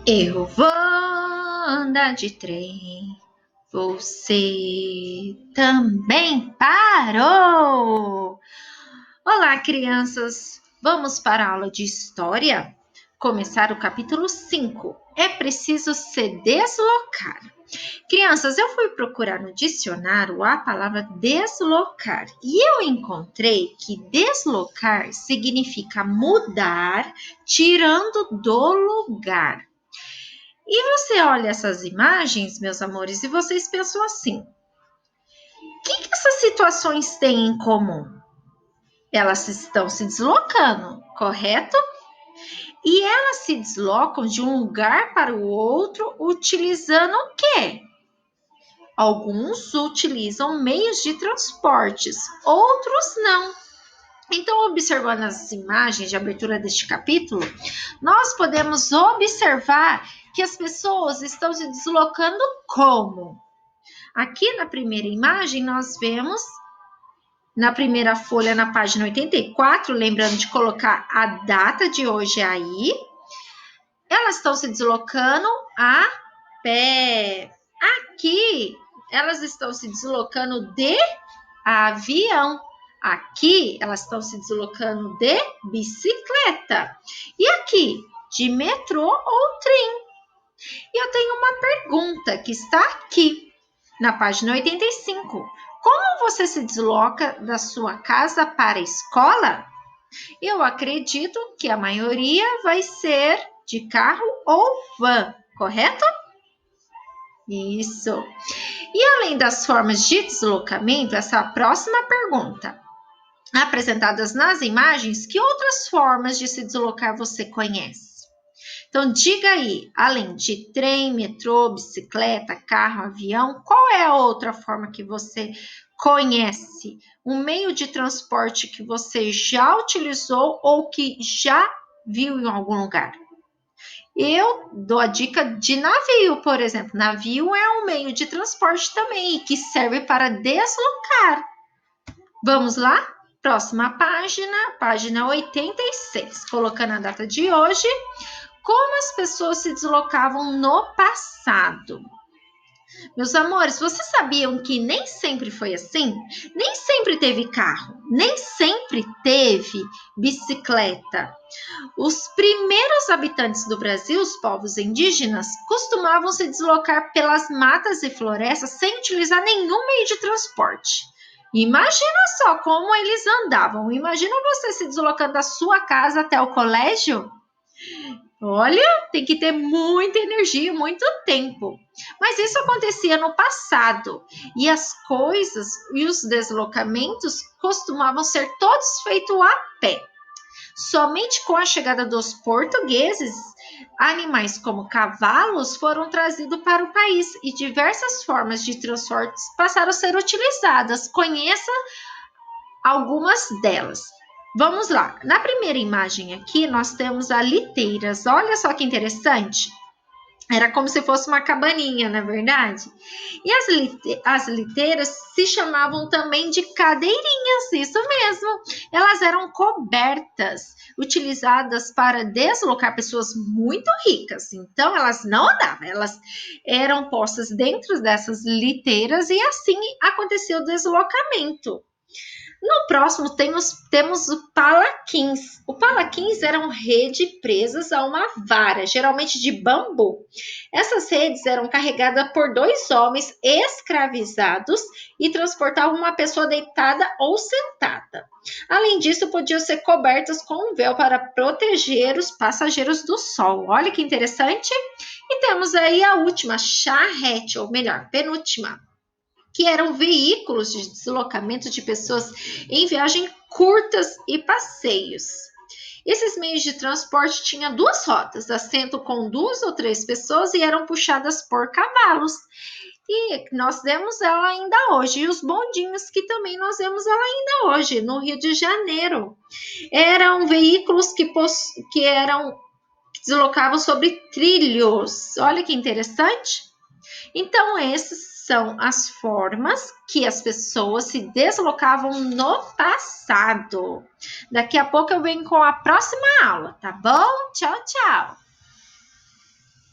Eu vou andar de trem, você também parou! Olá, crianças! Vamos para a aula de história? Começar o capítulo 5. É preciso se deslocar. Crianças, eu fui procurar no dicionário a palavra deslocar e eu encontrei que deslocar significa mudar, tirando do lugar. E você olha essas imagens, meus amores, e vocês pensam assim: o que essas situações têm em comum? Elas estão se deslocando, correto? E elas se deslocam de um lugar para o outro utilizando o quê? Alguns utilizam meios de transportes, outros não. Então, observando as imagens de abertura deste capítulo, nós podemos observar que as pessoas estão se deslocando como? Aqui na primeira imagem, nós vemos, na primeira folha, na página 84, lembrando de colocar a data de hoje aí, elas estão se deslocando a pé. Aqui, elas estão se deslocando de avião. Aqui, elas estão se deslocando de bicicleta. E aqui, de metrô ou trem. E eu tenho uma pergunta que está aqui, na página 85. Como você se desloca da sua casa para a escola? Eu acredito que a maioria vai ser de carro ou van, correto? Isso. E além das formas de deslocamento, essa é a próxima pergunta. Apresentadas nas imagens, que outras formas de se deslocar você conhece? Então, diga aí, além de trem, metrô, bicicleta, carro, avião, qual é a outra forma que você conhece? Um meio de transporte que você já utilizou ou que já viu em algum lugar? Eu dou a dica de navio, por exemplo. Navio é um meio de transporte também que serve para deslocar. Vamos lá? Próxima página, página 86. Colocando a data de hoje. Como as pessoas se deslocavam no passado? Meus amores, vocês sabiam que nem sempre foi assim? Nem sempre teve carro, nem sempre teve bicicleta. Os primeiros habitantes do Brasil, os povos indígenas, costumavam se deslocar pelas matas e florestas sem utilizar nenhum meio de transporte. Imagina só como eles andavam. Imagina você se deslocando da sua casa até o colégio? Olha, tem que ter muita energia, muito tempo. Mas isso acontecia no passado e as coisas e os deslocamentos costumavam ser todos feitos a pé. Somente com a chegada dos portugueses, animais como cavalos foram trazidos para o país e diversas formas de transporte passaram a ser utilizadas. Conheça algumas delas. Vamos lá. Na primeira imagem aqui, nós temos a liteiras. Olha só que interessante. Era como se fosse uma cabaninha, não é verdade? E as liteiras se chamavam também de cadeirinhas, isso mesmo. Elas eram cobertas, utilizadas para deslocar pessoas muito ricas. Então, elas não andavam, elas eram postas dentro dessas liteiras e assim acontecia o deslocamento. No próximo temos o palaquins. O palaquins eram redes presas a uma vara, geralmente de bambu. Essas redes eram carregadas por dois homens escravizados e transportavam uma pessoa deitada ou sentada. Além disso, podiam ser cobertas com um véu para proteger os passageiros do sol. Olha que interessante. E temos aí a última, charrete, ou melhor, penúltima, que eram veículos de deslocamento de pessoas em viagens curtas e passeios. Esses meios de transporte tinham duas rodas, assento com 2 ou 3 pessoas e eram puxadas por cavalos. E nós vemos ela ainda hoje. E os bondinhos que também nós vemos ela ainda hoje, no Rio de Janeiro. Eram veículos que deslocavam sobre trilhos. Olha que interessante. Então, essas são as formas que as pessoas se deslocavam no passado. Daqui a pouco eu venho com a próxima aula, tá bom? Tchau, tchau!